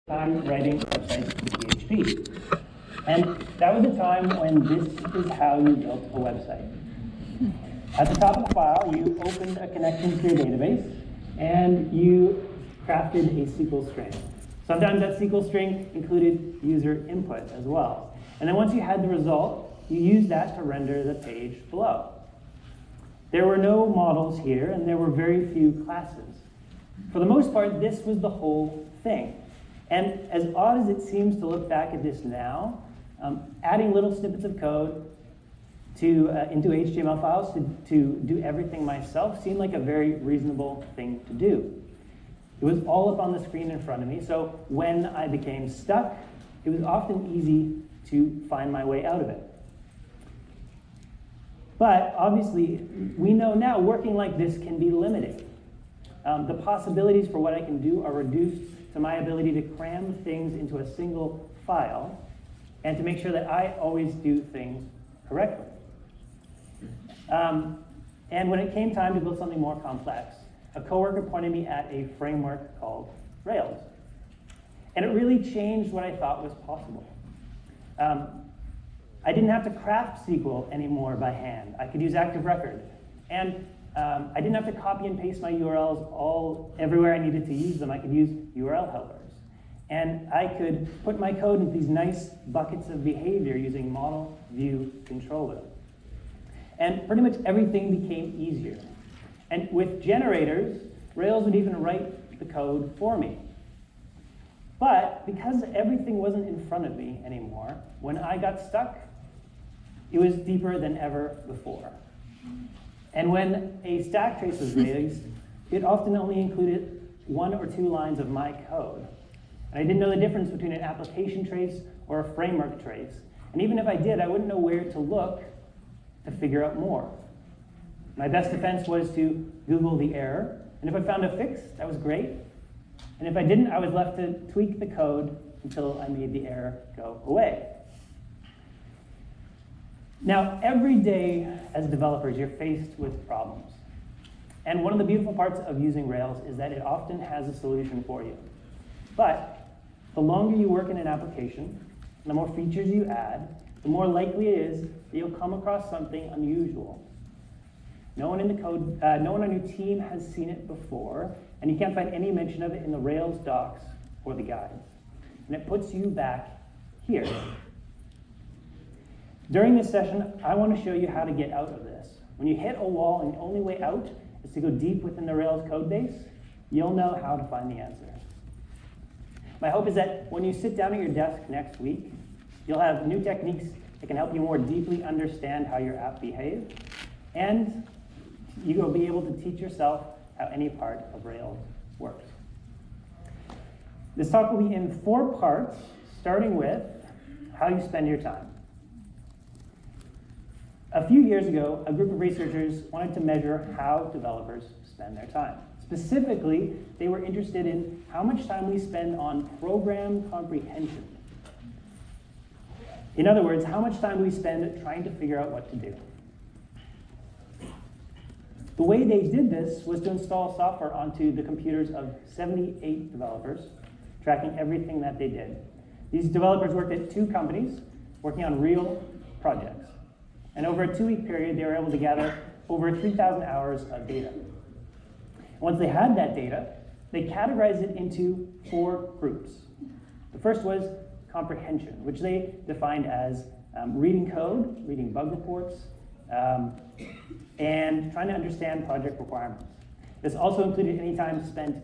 time writing websites in PHP. And that was a time when this is how you built a website. At the top of the file, you opened a connection to your database, and you crafted a SQL string. Sometimes that SQL string included user input as well. And then once you had the result, you used that to render the page below. There were no models here, and there were very few classes. For the most part, this was the whole thing. And as odd as it seems to look back at this now, adding little snippets of code into HTML files to do everything myself seemed like a very reasonable thing to do. It was all up on the screen in front of me, so when I became stuck, it was often easy to find my way out of it. But obviously, we know now working like this can be limiting. The possibilities for what I can do are reduced to my ability to cram things into a single file and to make sure that I always do things correctly. And when it came time to build something more complex, a coworker pointed me at a framework called Rails. And it really changed what I thought was possible. I didn't have to craft SQL anymore by hand. I could use Active Record. And I didn't have to copy and paste my URLs everywhere I needed to use them. I could use URL helpers. And I could put my code into these nice buckets of behavior using model, view, controller. And pretty much everything became easier. And with generators, Rails would even write the code for me. But because everything wasn't in front of me anymore, when I got stuck, it was deeper than ever before. And when a stack trace was raised, it often only included 1 or 2 lines of my code. And I didn't know the difference between an application trace or a framework trace. And even if I did, I wouldn't know where to look to figure out more. My best defense was to Google the error. And if I found a fix, that was great. And if I didn't, I was left to tweak the code until I made the error go away. Now, every day as developers, you're faced with problems. And one of the beautiful parts of using Rails is that it often has a solution for you. But the longer you work in an application, the more features you add, the more likely it is that you'll come across something unusual. No one on your team has seen it before, and you can't find any mention of it in the Rails docs or the guides. And it puts you back here. During this session, I want to show you how to get out of this. When you hit a wall and the only way out is to go deep within the Rails code base, you'll know how to find the answer. My hope is that when you sit down at your desk next week, you'll have new techniques that can help you more deeply understand how your app behaves, and you will be able to teach yourself how any part of Rails works. This talk will be in 4 parts, starting with how you spend your time. A few years ago, a group of researchers wanted to measure how developers spend their time. Specifically, they were interested in how much time we spend on program comprehension. In other words, how much time do we spend trying to figure out what to do? The way they did this was to install software onto the computers of 78 developers, tracking everything that they did. These developers worked at 2 companies, working on real projects. And over a 2-week period, they were able to gather over 3,000 hours of data. Once they had that data, they categorized it into 4 groups. The first was comprehension, which they defined as reading code, reading bug reports, and trying to understand project requirements. This also included any time spent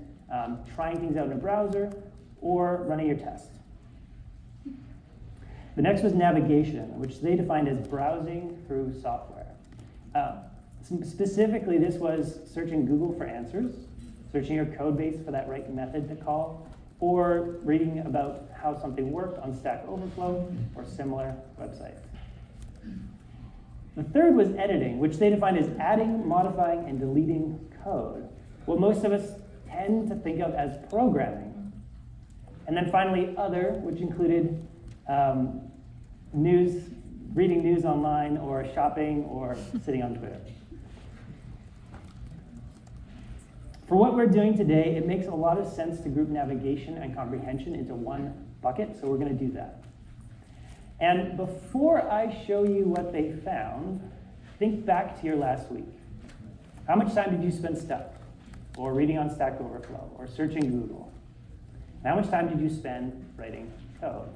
trying things out in a browser or running your tests. The next was navigation, which they defined as browsing through software. Specifically, this was searching Google for answers, searching your code base for that right method to call, or reading about how something worked on Stack Overflow or similar websites. The third was editing, which they defined as adding, modifying, and deleting code, what most of us tend to think of as programming. And then finally, other, which included reading news online, or shopping, or sitting on Twitter. For what we're doing today, it makes a lot of sense to group navigation and comprehension into one bucket, so we're going to do that. And before I show you what they found, think back to your last week. How much time did you spend stuck, or reading on Stack Overflow, or searching Google? And how much time did you spend writing code?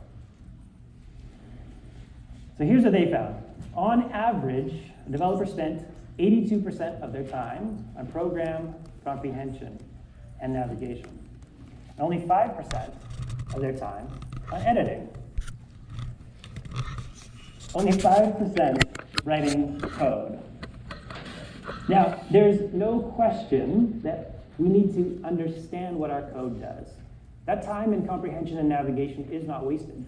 So here's what they found. On average, a developer spent 82% of their time on program comprehension and navigation, and only 5% of their time on editing. Only 5% writing code. Now, there's no question that we need to understand what our code does. That time in comprehension and navigation is not wasted.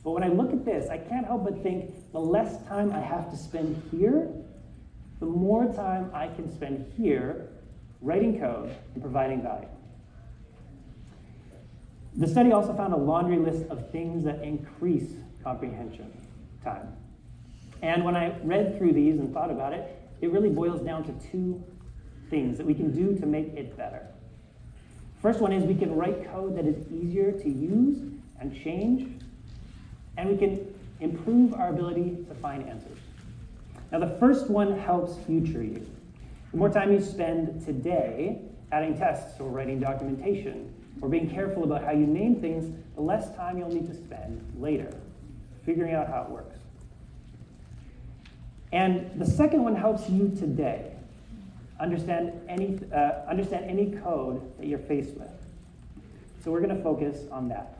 But when I look at this, I can't help but think the less time I have to spend here, the more time I can spend here writing code and providing value. The study also found a laundry list of things that increase comprehension time. And when I read through these and thought about it, it really boils down to two things that we can do to make it better. First one is we can write code that is easier to use and change, and we can improve our ability to find answers. Now the first one helps future you. The more time you spend today adding tests or writing documentation or being careful about how you name things, the less time you'll need to spend later figuring out how it works. And the second one helps you today understand any code that you're faced with. So we're going to focus on that.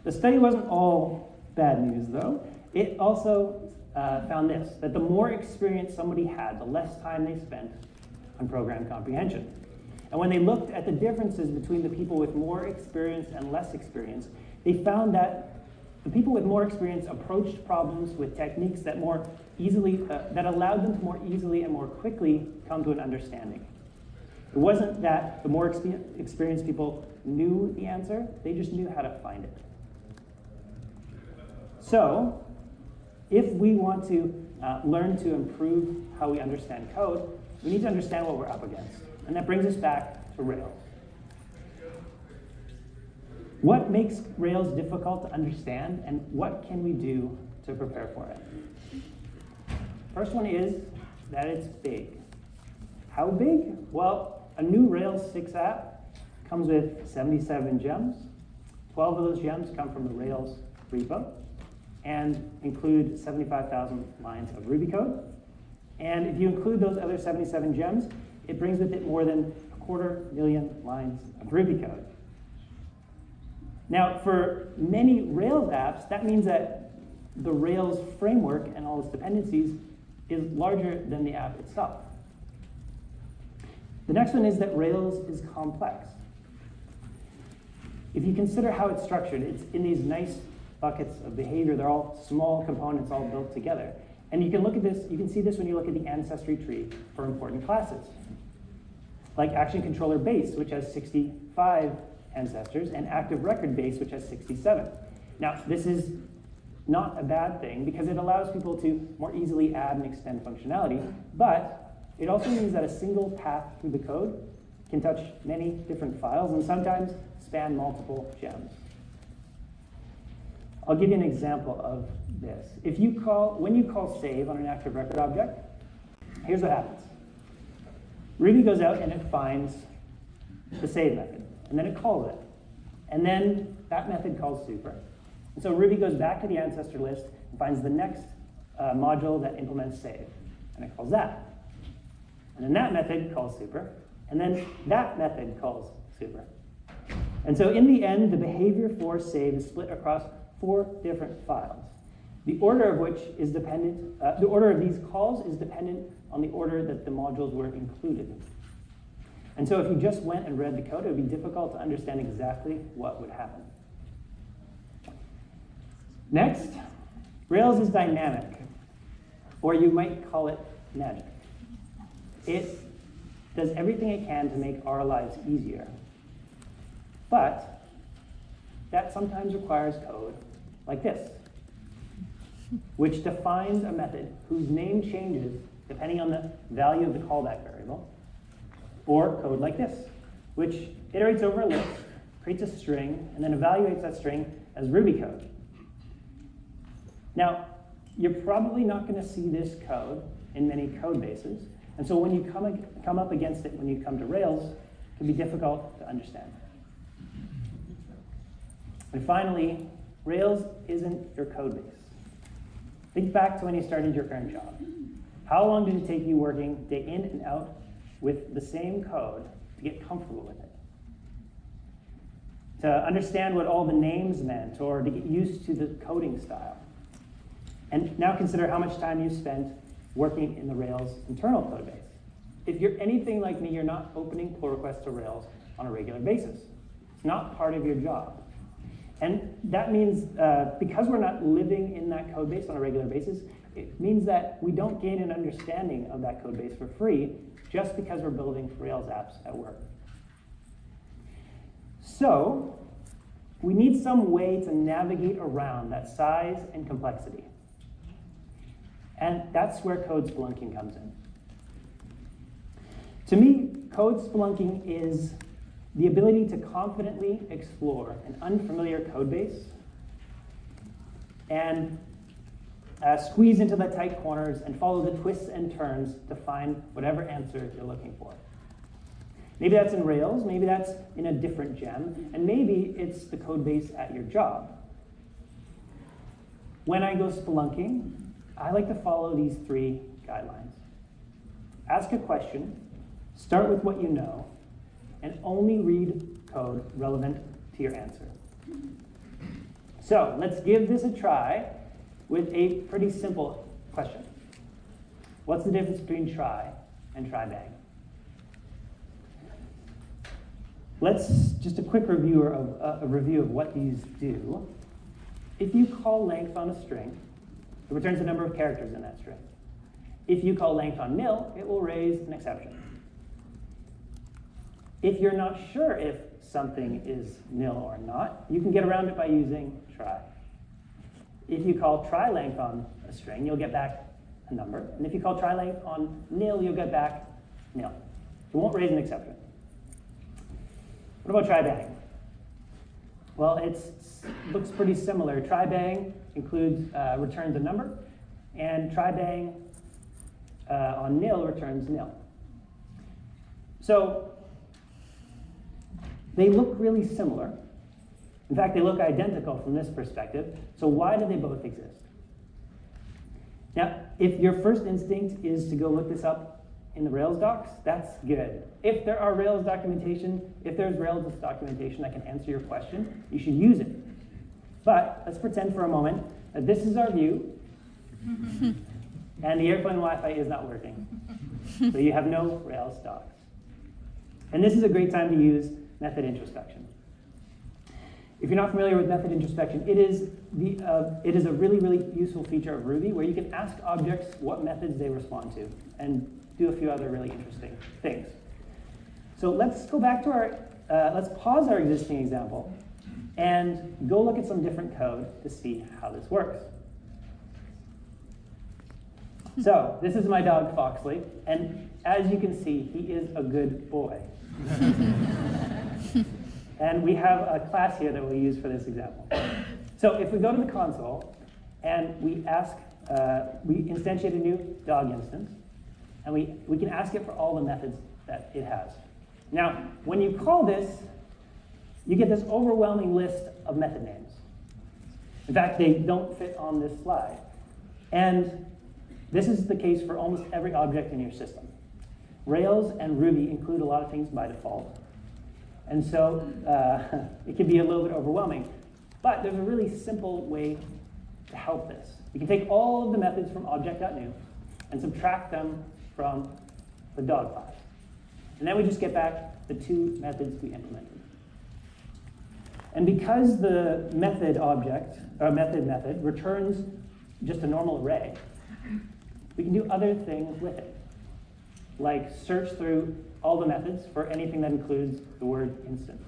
The study wasn't all bad news, though. It also found this, that the more experience somebody had, the less time they spent on program comprehension. And when they looked at the differences between the people with more experience and less experience, they found that the people with more experience approached problems with techniques that more easily, that allowed them to more easily and more quickly come to an understanding. It wasn't that the more experienced people knew the answer, they just knew how to find it. So, if we want to learn to improve how we understand code, we need to understand what we're up against. And that brings us back to Rails. What makes Rails difficult to understand, and what can we do to prepare for it? First one is that it's big. How big? Well, a new Rails 6 app comes with 77 gems. 12 of those gems come from the Rails repo and include 75,000 lines of Ruby code. And if you include those other 77 gems, it brings with it more than 250,000 lines of Ruby code. Now, for many Rails apps, that means that the Rails framework and all its dependencies is larger than the app itself. The next one is that Rails is complex. If you consider how it's structured, it's in these nice buckets of behavior. They're all small components all built together. And you can look at this, you can see this when you look at the ancestry tree for important classes. Like Action Controller Base, which has 65 ancestors, and Active Record Base, which has 67. Now, this is not a bad thing because it allows people to more easily add and extend functionality, but it also means that a single path through the code can touch many different files and sometimes span multiple gems. I'll give you an example of this. When you call save on an active record object, here's what happens. Ruby goes out and it finds the save method, and then it calls it. And then that method calls super. And so Ruby goes back to the ancestor list and finds the next module that implements save, and it calls that. And then that method calls super, and then that method calls super. And so in the end, the behavior for save is split across 4 different files. The order of which is dependent, the order of these calls is dependent on the order that the modules were included. And so if you just went and read the code, it would be difficult to understand exactly what would happen. Next, Rails is dynamic, or you might call it magic. It does everything it can to make our lives easier. But that sometimes requires code like this, which defines a method whose name changes depending on the value of the callback variable, Or code like this, which iterates over a list, creates a string, and then evaluates that string as Ruby code. Now, you're probably not going to see this code in many code bases, and so when you come up against it when you come to Rails, it can be difficult to understand. And finally, Rails isn't your code base. Think back to when you started your current job. How long did it take you working day in and out with the same code to get comfortable with it? To understand what all the names meant, or to get used to the coding style. And now consider how much time you spent working in the Rails internal code base. If you're anything like me, you're not opening pull requests to Rails on a regular basis. It's not part of your job. And that means because we're not living in that code base on a regular basis, it means that we don't gain an understanding of that code base for free just because we're building Rails apps at work. So we need some way to navigate around that size and complexity. And that's where code spelunking comes in. To me, code spelunking is the ability to confidently explore an unfamiliar code base and squeeze into the tight corners and follow the twists and turns to find whatever answer you're looking for. Maybe that's in Rails, maybe that's in a different gem, and maybe it's the code base at your job. When I go spelunking, I like to follow these 3 guidelines. Ask a question, start with what you know, and only read code relevant to your answer. So let's give this a try with a pretty simple question. What's the difference between try and try bang? Let's just a quick review of what these do. If you call length on a string, it returns the number of characters in that string. If you call length on nil, it will raise an exception. If you're not sure if something is nil or not, you can get around it by using try. If you call try length on a string, you'll get back a number. And if you call try length on nil, you'll get back nil. It won't raise an exception. What about try bang? Well, it looks pretty similar. Try bang includes returns a number, and try bang on nil returns nil. So they look really similar. In fact, they look identical from this perspective. So why do they both exist? Now, if your first instinct is to go look this up in the Rails docs, that's good. If there are Rails documentation, if there's Rails documentation that can answer your question, you should use it. But let's pretend for a moment that this is our view, and the airplane Wi-Fi is not working. So you have no Rails docs. And this is a great time to use method introspection. If you're not familiar with method introspection, it is a really, really useful feature of Ruby where you can ask objects what methods they respond to and do a few other really interesting things. So let's go back to let's pause our existing example and go look at some different code to see how this works. So this is my dog, Foxley, and as you can see, he is a good boy. And we have a class here that we'll use for this example. So if we go to the console and we instantiate a new dog instance, and we can ask it for all the methods that it has. Now, when you call this, you get this overwhelming list of method names. In fact, they don't fit on this slide. And this is the case for almost every object in your system. Rails and Ruby include a lot of things by default. And so it can be a little bit overwhelming. But there's a really simple way to help this. You can take all of the methods from object.new and subtract them from the dog class. And then we just get back the 2 methods we implemented. And because the method method returns just a normal array, we can do other things with it, like search through all the methods for anything that includes the word instant.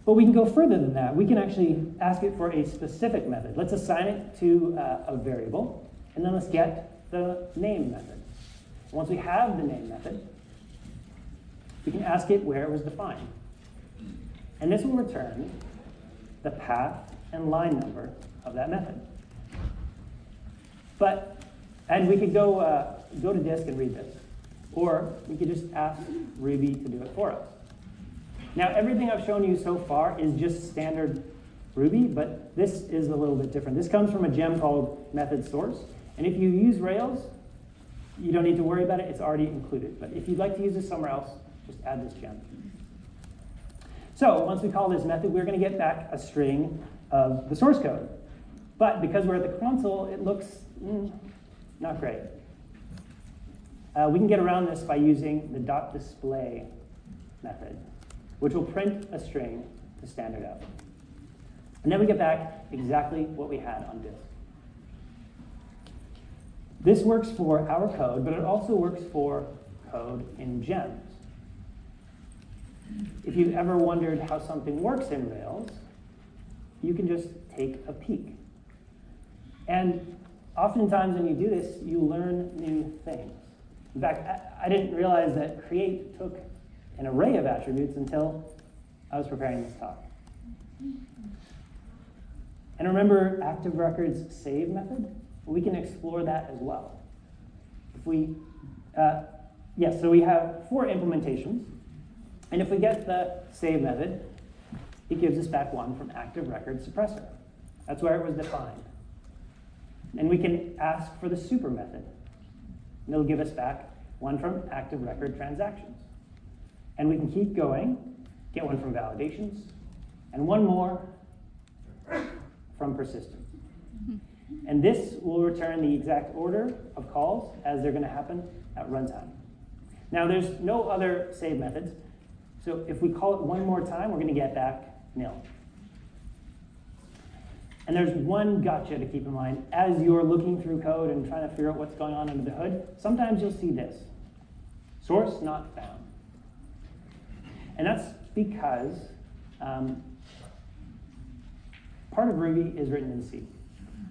But we can go further than that. We can actually ask it for a specific method. Let's assign it to a variable, and then let's get the name method. Once we have the name method, we can ask it where it was defined. And this will return the path and line number of that method. And we could go to disk and read this. Or we could just ask Ruby to do it for us. Now, everything I've shown you so far is just standard Ruby, but this is a little bit different. This comes from a gem called method source. And if you use Rails, you don't need to worry about it. It's already included. But if you'd like to use this somewhere else, just add this gem. So once we call this method, we're going to get back a string of the source code. But because we're at the console, it looks not great. We can get around this by using the .display method, which will print a string to standard out. And then we get back exactly what we had on disk. This works for our code, but it also works for code in gems. If you've ever wondered how something works in Rails, you can just take a peek. And oftentimes when you do this, you learn new things. In fact, I didn't realize that create took an array of attributes until I was preparing this talk. And remember active records save method? We can explore that as well. If we, so we have 4 implementations. And if we get the save method, it gives us back one from active record suppressor. That's where it was defined. And we can ask for the super method. And it'll give us back one from active record transactions. And we can keep going, get one from validations, and one more from persistence. And this will return the exact order of calls as they're going to happen at runtime. Now, there's no other save methods. So if we call it one more time, we're going to get back nil. And there's one gotcha to keep in mind. As you're looking through code and trying to figure out what's going on under the hood, sometimes you'll see this. Source not found. And that's because part of Ruby is written in C.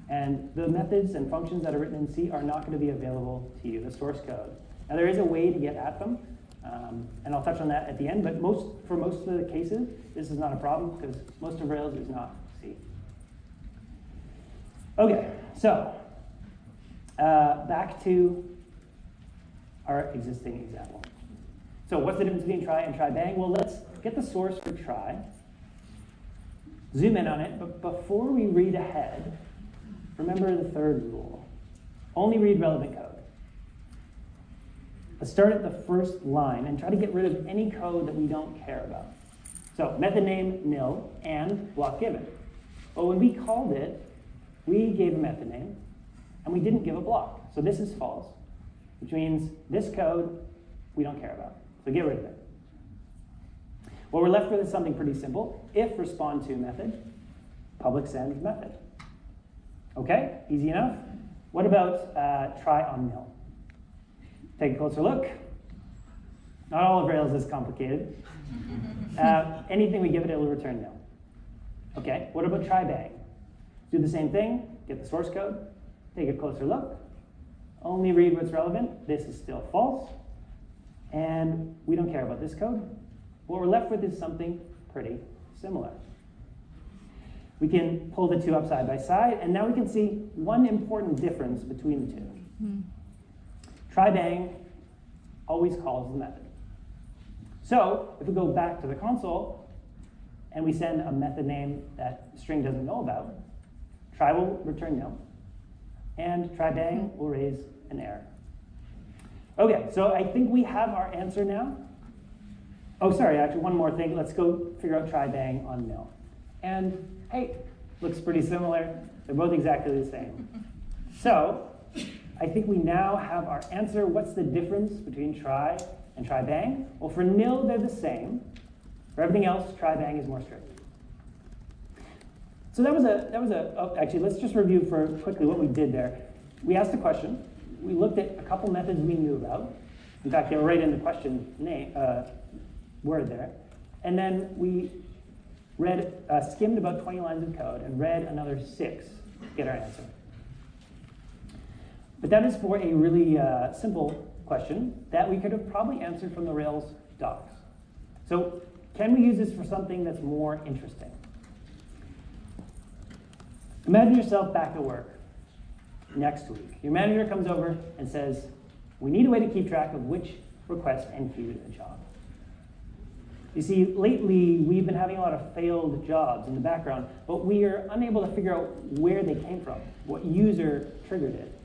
And the methods and functions that are written in C are not going to be available to you, the source code. Now, there is a way to get at them, and I'll touch on that at the end, but for most of the cases, this is not a problem because most of Rails is not C. Okay, so back to our existing example. So what's the difference between try and try bang? Well, let's get the source for try, zoom in on it, but before we read ahead, remember the third rule. Only read relevant code. Let's start at the first line and try to get rid of any code that we don't care about. So method name nil and block given. But when we called it, we gave a method name and we didn't give a block. So this is false, which means this code we don't care about. So get rid of it. What we're left with is something pretty simple. If respond to method, public send method. Okay, easy enough. What about try on nil? Take a closer look. Not all of Rails is complicated. Anything we give it, it will return nil. Okay, what about try bang? Do the same thing, get the source code, take a closer look, only read what's relevant. This is still false, and we don't care about this code. What we're left with is something pretty similar. We can pull the two up side by side, and now we can see one important difference between the two. Try bang always calls the method. So if we go back to the console and we send a method name that the string doesn't know about, try will return nil, and try bang will raise an error. Okay, so I think we have our answer now. Oh, sorry, actually one more thing. Let's go figure out try bang on nil. And hey, looks pretty similar. They're both exactly the same. So I think we now have our answer. What's the difference between try and try bang? Well, for nil, they're the same. For everything else, try bang is more strict. So actually, let's just review for quickly what we did there. We asked a question. We looked at a couple methods we knew about. In fact, they were right in the question name, word there. And then we skimmed about 20 lines of code and read another 6 to get our answer. But that is for a really simple question that we could have probably answered from the Rails docs. So can we use this for something that's more interesting? Imagine yourself back at work next week. Your manager comes over and says, we need a way to keep track of which request enqueued a job. You see, lately we've been having a lot of failed jobs in the background, but we are unable to figure out where they came from, what user triggered it,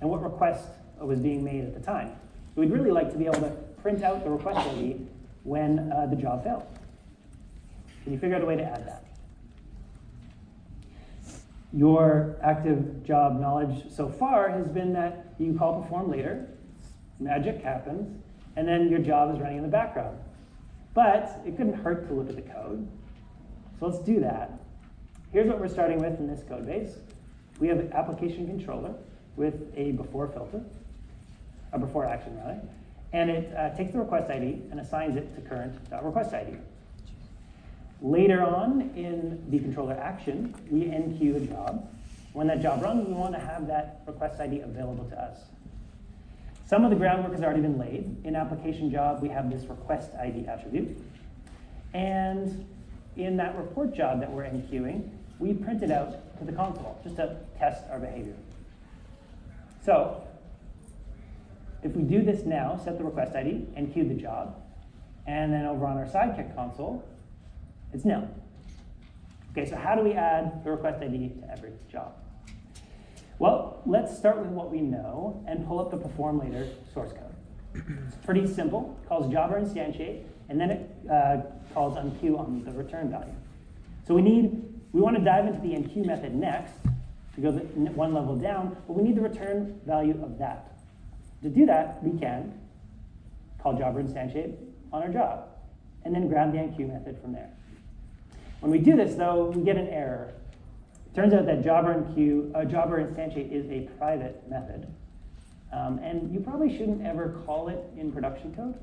and what request was being made at the time. So we'd really like to be able to print out the request ID when the job failed. Can you figure out a way to add that? Your active job knowledge so far has been that you call perform later, magic happens, and then your job is running in the background. But it couldn't hurt to look at the code. So let's do that. Here's what we're starting with in this code base. We have an application controller with a before filter, a before action rather, and it takes the request ID and assigns it to current.request ID. Later on in the controller action, we enqueue a job. When that job runs, we want to have that request ID available to us. Some of the groundwork has already been laid. In application job, we have this request ID attribute. And in that report job that we're enqueuing, we print it out to the console just to test our behavior. So if we do this now, set the request ID, enqueue the job, and then over on our Sidekick console, it's nil. Okay, so how do we add the request ID to every job? Well, let's start with what we know and pull up the perform later source code. It's pretty simple. It calls Jobber instantiate, and then it calls unqueue on the return value. So we want to dive into the enqueue method next to go one level down, but we need the return value of that. To do that, we can call Jobber instantiate on our job, and then grab the enqueue method from there. When we do this, though, we get an error. It turns out that Jobber instantiate is a private method. And you probably shouldn't ever call it in production code.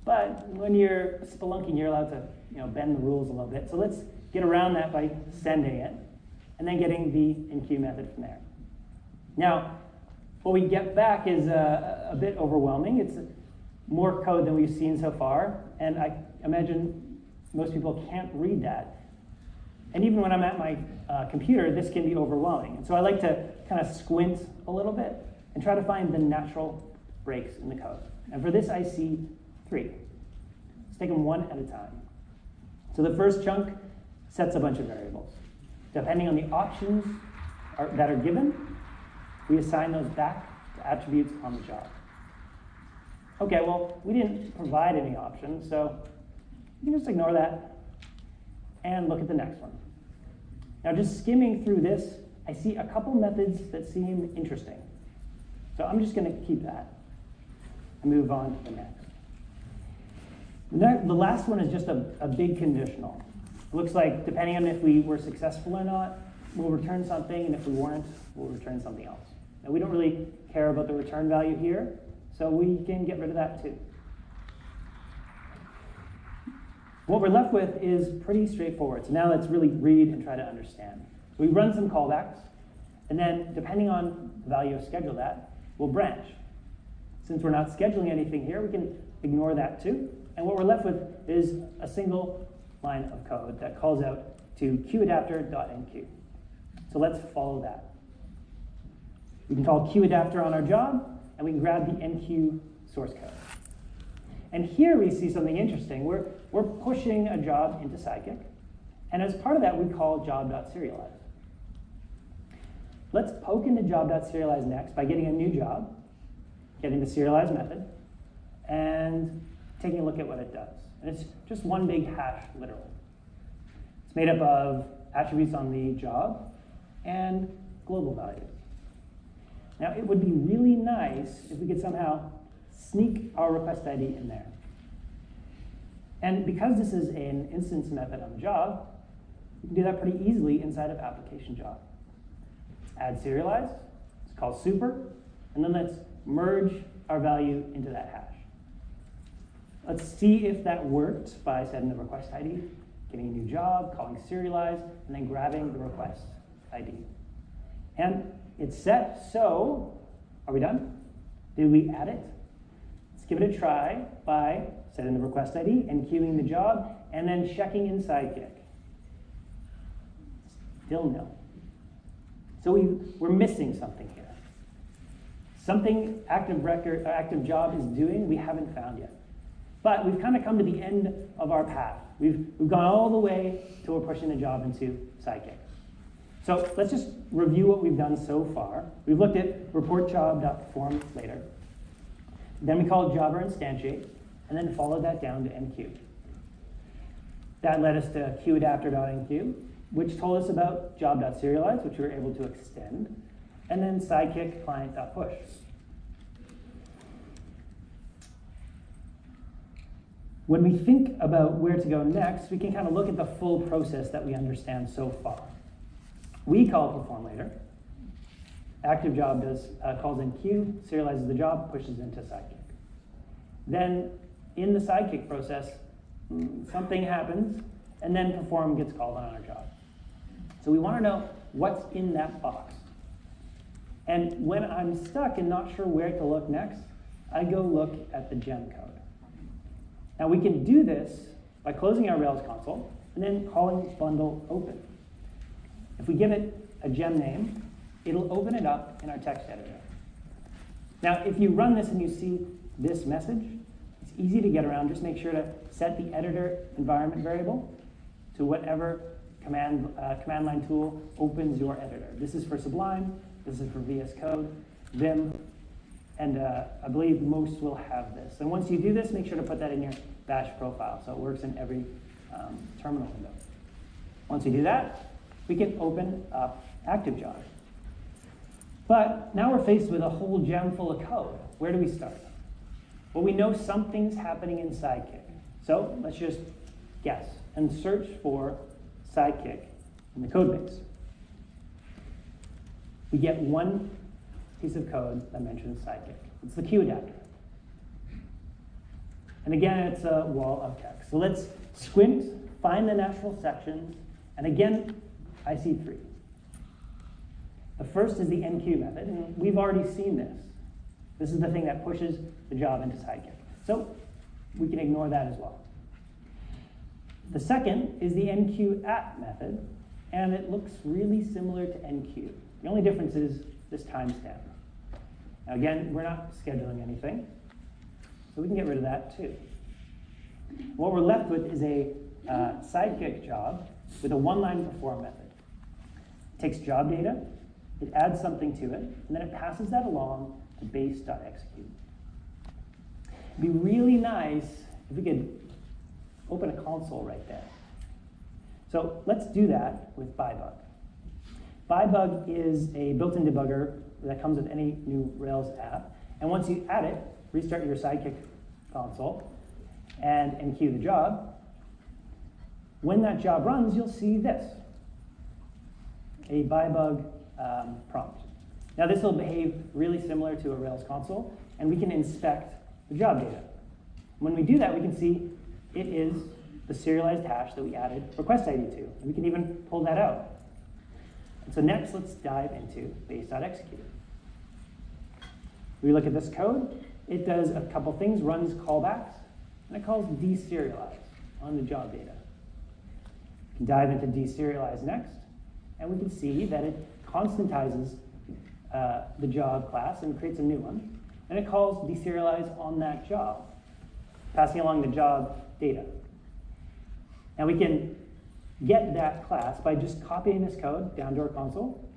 But when you're spelunking, you're allowed to bend the rules a little bit. So let's get around that by sending it, and then getting the enqueue method from there. Now, what we get back is a bit overwhelming. It's more code than we've seen so far. And I imagine most people can't read that. And even when I'm at my computer, this can be overwhelming. And so I like to kind of squint a little bit and try to find the natural breaks in the code. And for this, I see 3. Let's take them one at a time. So the first chunk sets a bunch of variables. Depending on the options that are given, we assign those back to attributes on the job. Okay, well, we didn't provide any options, so you can just ignore that and look at the next one. Now, just skimming through this, I see a couple methods that seem interesting. So I'm just going to keep that and move on to the next. The last one is just a big conditional. It looks like depending on if we were successful or not, we'll return something, and if we weren't, we'll return something else. Now, we don't really care about the return value here, so we can get rid of that too. What we're left with is pretty straightforward. So now let's really read and try to understand. We run some callbacks, and then depending on the value of schedule that, we'll branch. Since we're not scheduling anything here, we can ignore that too. And what we're left with is a single line of code that calls out to queueadapter.enqueue. So let's follow that. We can call queueadapter on our job, and we can grab the enqueue source code. And here we see something interesting. We're pushing a job into Sidekick, and as part of that, we call job.serialize. Let's poke into job.serialize next by getting a new job, getting the serialize method, and taking a look at what it does. And it's just one big hash, literally. It's made up of attributes on the job and global values. Now, it would be really nice if we could somehow sneak our request ID in there. And because this is an instance method on the job, we can do that pretty easily inside of application job. Add serialize, it's called super, and then let's merge our value into that hash. Let's see if that worked by setting the request ID, getting a new job, calling serialize, and then grabbing the request ID. And it's set, so are we done? Did we add it? give it a try by setting the request ID and queuing the job, and then checking in Sidekick. Still no. So we're missing something here. Something active job is doing we haven't found yet. But we've kind of come to the end of our path. We've gone all the way till we're pushing the job into Sidekick. So let's just review what we've done so far. We've looked at report job.perform later. Then we called jobber instantiate, and then followed that down to enqueue. That led us to queueadapter.enqueue, which told us about job.serialize, which we were able to extend, and then Sidekick client.push. When we think about where to go next, we can kind of look at the full process that we understand so far. We call perform later. Active job calls in queue, serializes the job, pushes into Sidekick. Then in the Sidekick process, something happens, and then perform gets called on our job. So we want to know what's in that box. And when I'm stuck and not sure where to look next, I go look at the gem code. Now we can do this by closing our Rails console and then calling bundle open. If we give it a gem name, it'll open it up in our text editor. Now if you run this and you see this message, it's easy to get around. Just make sure to set the editor environment variable to whatever command line tool opens your editor. This is for Sublime, this is for VS Code, Vim, and I believe most will have this. And once you do this, make sure to put that in your bash profile so it works in every terminal window. Once you do that, we can open up ActiveJob. But now we're faced with a whole gem full of code. Where do we start? Well, we know something's happening in Sidekick. So let's just guess and search for Sidekick in the code base. We get one piece of code that mentions Sidekick. It's the queue adapter. And again, it's a wall of text. So let's squint, find the natural sections, and again, I see three. The first is the enqueue method, and we've already seen this. This is the thing that pushes the job into Sidekick. So we can ignore that as well. The second is the enqueueAt method, and it looks really similar to enqueue. The only difference is this timestamp. Now again, we're not scheduling anything, so we can get rid of that too. What we're left with is a Sidekick job with a one-line perform method. It takes job data, it adds something to it, and then it passes that along to base.execute. It'd be really nice if we could open a console right there. So let's do that with ByBug. ByBug is a built-in debugger that comes with any new Rails app. And once you add it, restart your Sidekick console and enqueue the job. When that job runs, you'll see this, a ByBug prompt. Now this will behave really similar to a Rails console, and we can inspect the job data. When we do that, we can see it is the serialized hash that we added request ID to. And we can even pull that out. And so next, let's dive into base.execute. We look at this code. It does a couple things, runs callbacks, and it calls deserialize on the job data. We can dive into deserialize next, and we can see that it constantizes the job class and creates a new one, and it calls deserialize on that job, passing along the job data. Now we can get that class by just copying this code down to our console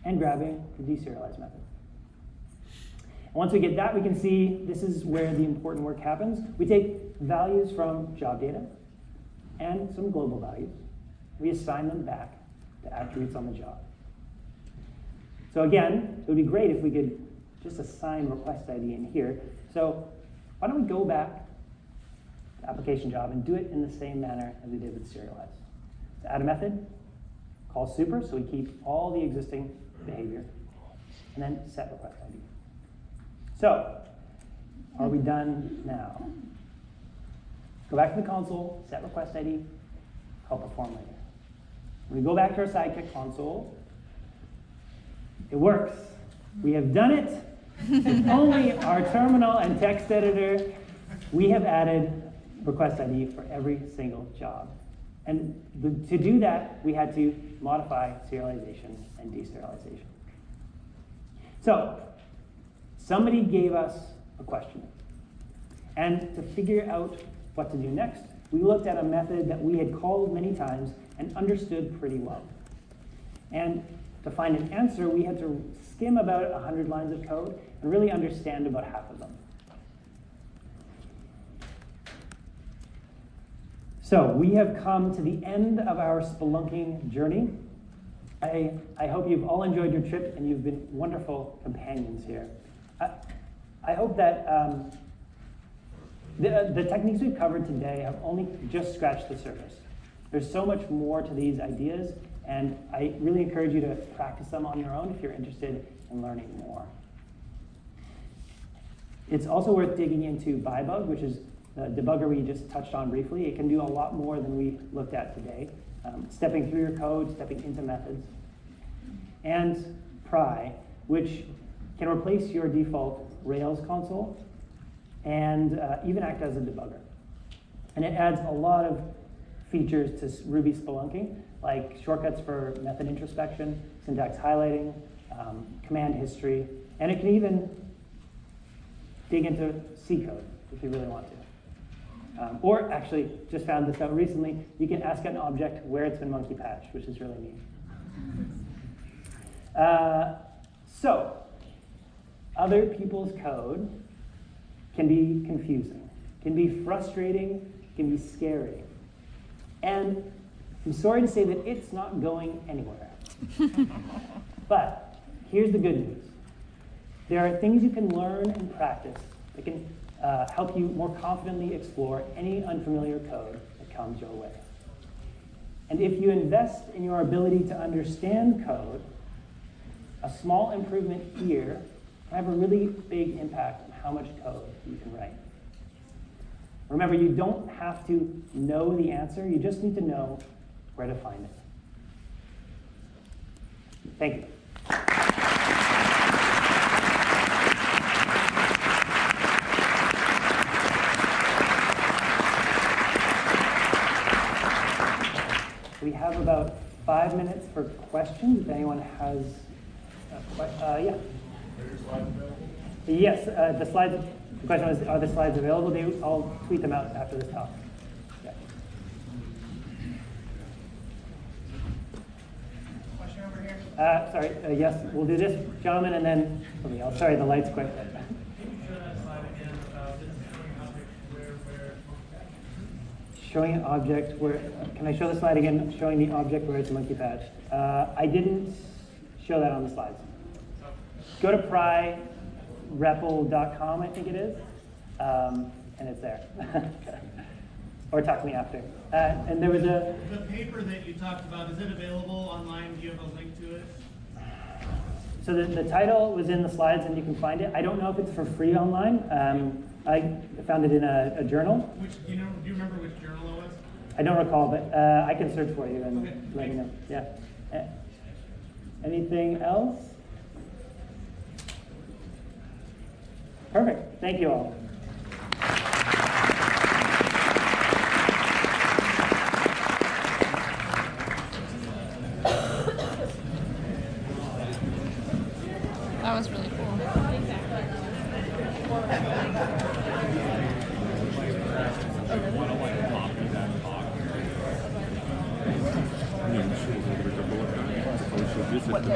and grabbing the deserialize method. And once we get that, we can see this is where the important work happens. We take values from job data and some global values. We assign them back to attributes on the job. So again, it would be great if we could just assign request ID in here. So why don't we go back to application job and do it in the same manner as we did with serialize. To add a method, call super, so we keep all the existing behavior, and then set request ID. So, are we done now? Go back to the console, set request ID, call perform later. When we go back to our Sidekick console, it works. We have done it. It's only our terminal and text editor. We have added request ID for every single job. And to do that, we had to modify serialization and deserialization. So somebody gave us a question. And to figure out what to do next, we looked at a method that we had called many times and understood pretty well. And to find an answer, we had to skim about 100 lines of code and really understand about half of them. So we have come to the end of our spelunking journey. I hope you've all enjoyed your trip and you've been wonderful companions here. I hope that the techniques we've covered today have only just scratched the surface. There's so much more to these ideas, and I really encourage you to practice them on your own if you're interested in learning more. It's also worth digging into Bybug, which is the debugger we just touched on briefly. It can do a lot more than we looked at today, stepping through your code, stepping into methods. And Pry, which can replace your default Rails console and even act as a debugger. And it adds a lot of features to Ruby spelunking, like shortcuts for method introspection, syntax highlighting, command history, and it can even dig into C code if you really want to. Or actually, just found this out recently, you can ask an object where it's been monkey patched, which is really neat. So, other people's code can be confusing, can be frustrating, can be scary. And I'm sorry to say that it's not going anywhere. But here's the good news. There are things you can learn and practice that can help you more confidently explore any unfamiliar code that comes your way. And if you invest in your ability to understand code, a small improvement here can have a really big impact on how much code you can write. Remember, you don't have to know the answer, you just need to know where to find it. Thank you. We have about 5 minutes for questions. If anyone has a question, yeah. Yes, the slides. The question was, are the slides available? I'll tweet them out after this talk. Yeah. Question over here. Sorry. Yes, we'll do this, gentlemen, and then somebody else. Sorry, the light's quick. Can you show that slide again about this showing an object where? Showing an object where, can I show the slide again, showing the object where it's monkey patched? I didn't show that on the slides. Go to pryrepl.com, I think it is, and it's there. Or talk to me after. And there was The paper that you talked about, is it available online? Do you have a link to it? So the title was in the slides and you can find it. I don't know if it's for free online. I found it in a journal. Do you remember which journal it was? I don't recall, but I can search for you and Okay, let you thanks. know. Yeah. Anything else? Perfect. Thank you all. That was really cool. What